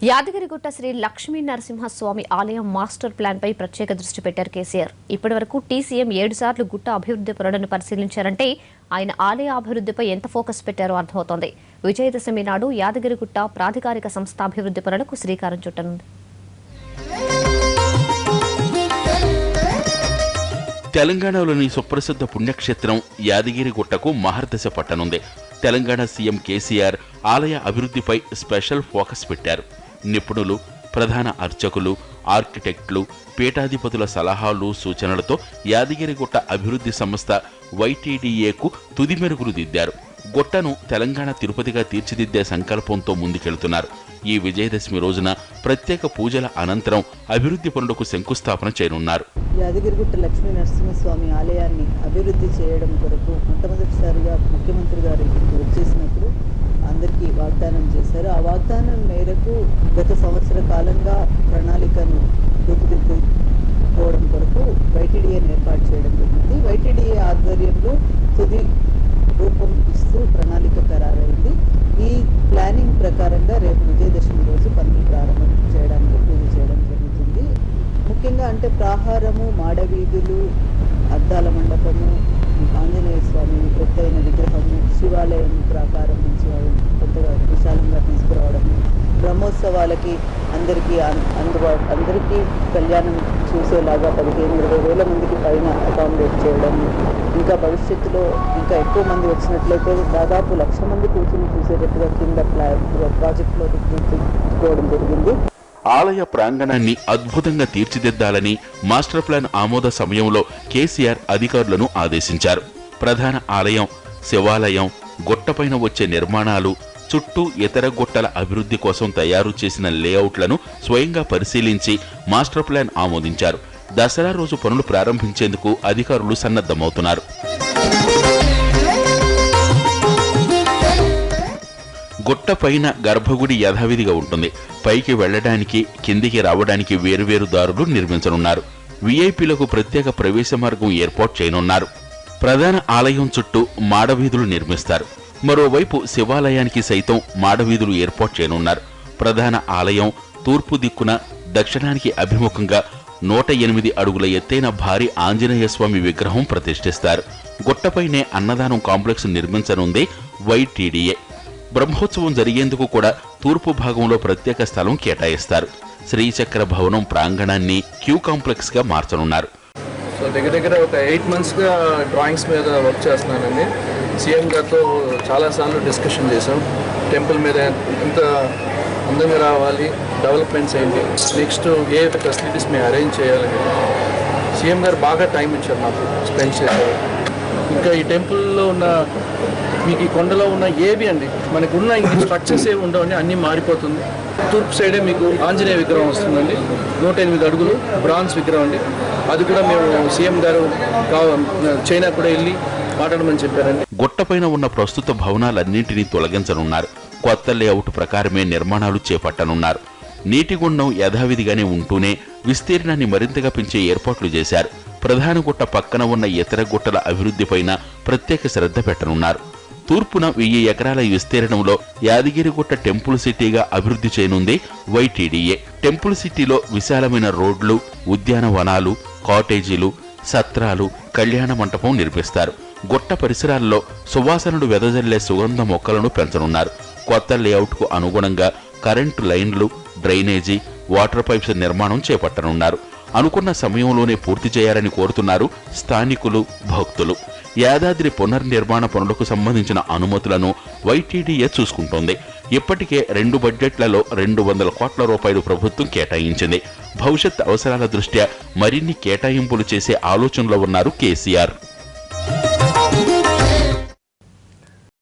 యాదగిరిగుట్ట శ్రీ లక్ష్మీ నరసింహస్వామి ఆలయం master plan పై ప్రత్యేక దృష్టి పెట్టారు కేసీఆర్. ఇప్పటివరకు టీసీఎం 7 సార్లు గుట్ట అభివృద్ధి పనులను పరిశీలించారంటే ఆయన ఆలయ అభివృద్ధిపై ఎంత ఫోకస్ పెట్టారో అర్థమవుతోంది. విజయదశమి నాడు యాదగిరిగుట్ట ప్రాధికారిక సంస్థ అభివృద్ధి పనులకు శ్రీకారం చుట్టనుంది. తెలంగాణలోని సుప్రసిద్ధ పుణ్యక్షేత్రం యాదగిరిగుట్టకు మహర్దశ పట్టనుంది. తెలంగాణ సీఎం కేసీఆర్ ఆలయ అభివృద్ధిపై స్పెషల్ ఫోకస్ పెట్టారు. నిపుణులు, ప్రధాన అర్చకులు, ఆర్కిటెక్టులు, పీఠాధిపతుల సలహాలు, సూచనలతో యాదగిరిగుట్ట అభివృద్ధి సంస్థ వైటీడీఏకు తుది మెరుగులు దిద్దారు. గుట్టను తెలంగాణ తిరుపతిగా తీర్చిదిద్దే సంకల్పంతో ముందుకెళ్తున్నారు. ఈ విజయదశమి రోజున ప్రత్యేక పూజల అనంతరం అభివృద్ధి పనులకు శంకుస్థాపన చేయనున్నారు. యాదగిరిగుట్ట లక్ష్మీ నరసింహస్వామి ఆలయాన్ని అభివృద్ధి చేయడం కొరకు మొట్టమొదటిసారిగా ముఖ్యమంత్రి గారు ఇక్కడికి వచ్చేసినప్పుడు అందరికీ వాగ్దానం చేశారు. ఆ వాగ్దానం మేరకు గత సంవత్సర కాలంగా ప్రణాళికను రూపుదిద్దుకోవడం కొరకు వైటీడీఏని ఏర్పాటు చేయడం జరిగింది. వైటీడీఏ ఆధ్వర్యంలో తుది రూపం ఇస్తూ ప్రణాళిక ఖరారైంది. ఈ ప్లానింగ్ ప్రకారంగా రేపు విజయదశమి రోజు పనులు ప్రారంభం చేయడానికి పూజ చేయడం జరుగుతుంది. ముఖ్యంగా అంటే ప్రాహారము, మాడవీధులు, అద్దాల మండపము, ఆంజనేయ స్వామి ఎత్తైన విగ్రహము, శివాలయం ప్రాకారం నుంచి కొత్తగా విశాలంగా తీసుకురావడము, బ్రహ్మోత్సవాలకి అందరికీ కళ్యాణం చూసేలాగా 15-20 వేల మందికి పైన అకామిడేట్ చేయడం, ఇంకా భవిష్యత్తులో ఇంకా ఎక్కువ మంది వచ్చినట్లయితే దాదాపు 1,00,000 మంది కూర్చుని చూసేటట్టుగా కింద ప్రాజెక్టులో తీసుకోవడం జరిగింది. ఆలయ ప్రాంగణాన్ని అద్భుతంగా తీర్చిదిద్దాలని మాస్టర్ ప్లాన్ ఆమోద సమయంలో కేసీఆర్ అధికారులను ఆదేశించారు. ప్రధాన ఆలయం, శివాలయం, గుట్టపైన వచ్చే నిర్మాణాలు, చుట్టూ ఇతర గుట్టల అభివృద్ధి కోసం తయారు చేసిన లేఅవుట్లను స్వయంగా పరిశీలించి మాస్టర్ ప్లాన్ ఆమోదించారు. దసరా రోజు పనులు ప్రారంభించేందుకు అధికారులు సన్నద్ధమవుతున్నారు. గుట్ట పైన గర్భగుడి యథావిధిగా ఉంటుంది. పైకి వెళ్లడానికి, కిందికి రావడానికి వేరువేరు దారులు నిర్మించనున్నారు. వీఐపీలకు ప్రత్యేక ప్రవేశ మార్గం ఏర్పాటు చేయనున్నారు. ప్రధాన ఆలయం చుట్టూ మాడవీధులు నిర్మిస్తారు. మరోవైపు శివాలయానికి సైతం మాడవీధులు ఏర్పాటు చేయనున్నారు. ప్రధాన ఆలయం తూర్పు దిక్కున దక్షిణానికి అభిముఖంగా 108 అడుగుల ఎత్తైన భారీ ఆంజనేయ స్వామి విగ్రహం ప్రతిష్ఠిస్తారు. గుట్టపైనే అన్నదానం కాంప్లెక్స్ నిర్మించనుంది వైటీడీఏ. బ్రహ్మోత్సవం జరిగేందుకు కూడా తూర్పు భాగంలో ప్రత్యేక స్థలం కేటాయిస్తారు. శ్రీచక్ర భవనం ప్రాంగణాన్ని క్యూ కాంప్లెక్స్ గా మార్చనున్నారు. సో దగ్గర ఒక 8 monthsగా డ్రాయింగ్స్ మీద వర్క్ చేస్తున్నానండి. సీఎం గారితో చాలాసార్లు డిస్కషన్ చేసాం. టెంపుల్ మీద ఎంత అందంగా రావాలి, డెవలప్మెంట్స్ ఏంటి, నెక్స్ట్ ఏ ఫెసిలిటీస్ మేము అరేంజ్ చేయాలని సీఎం గారు బాగా టైం ఇచ్చారు, నాకు స్పెండ్ చేశారు. ఇంకా ఈ టెంపుల్లో ఉన్న మీకు ఈ కొండలో ఉన్న ఏవి అండి మనకున్న ఇంక స్ట్రక్చర్స్ ఏమి ఉండవండి, అన్నీ మారిపోతుంది. తూర్పు సైడే మీకు ఆంజనేయ విగ్రహం వస్తుందండి, 108 అడుగులు బ్రాంజ్ విగ్రహం అండి. అది కూడా మేము సీఎం గారు చైనా కూడా వెళ్ళి మాట్లాడమని చెప్పారండి. గుట్టపైన ఉన్న ప్రస్తుత భవనాలన్నింటినీ తొలగించనున్నారు. కొత్త లేఅవుట్ ప్రకారమే నిర్మాణాలు చేపట్టనున్నారు. నీటి గుండం యథావిధిగానే ఉంటూనే విస్తీర్ణాన్ని మరింతగా పెంచే ఏర్పాట్లు చేశారు. ప్రధాన గుట్ట పక్కన ఉన్న ఇతర గుట్టల అభివృద్ధిపైన ప్రత్యేక శ్రద్ధ పెట్టనున్నారు. తూర్పున 1000 ఎకరాల విస్తీర్ణంలో యాదగిరిగుట్ట టెంపుల్ సిటీగా అభివృద్ధి చేయనుంది వైటీడీఏ. టెంపుల్ సిటీలో విశాలమైన రోడ్లు, ఉద్యానవనాలు, కాటేజీలు, సత్రాలు, కళ్యాణ మంటపం నిర్మిస్తారు. గుట్ట పరిసరాల్లో సువాసనలు వెదజల్లే సుగంధ మొక్కలను పెంచనున్నారు. కొత్త లేఅవుట్కు అనుగుణంగా కరెంటు లైన్లు, డ్రైనేజీ, వాటర్ పైప్స్ నిర్మాణం చేపట్టనున్నారు. అనుకున్న సమయంలోనే పూర్తి చేయాలని కోరుతున్నారు స్థానికులు, భక్తులు. యాదాద్రి పునర్నిర్మాణ పనులకు సంబంధించిన అనుమతులను వైటీడీఏ చూసుకుంటోంది. ఇప్పటికే 2 బడ్జెట్లలో 200 కోట్ల రూపాయలు ప్రభుత్వం కేటాయించింది. భవిష్యత్ అవసరాల దృష్ట్యా మరిన్ని కేటాయింపులు చేసే ఆలోచనలో ఉన్నారు కేసీఆర్.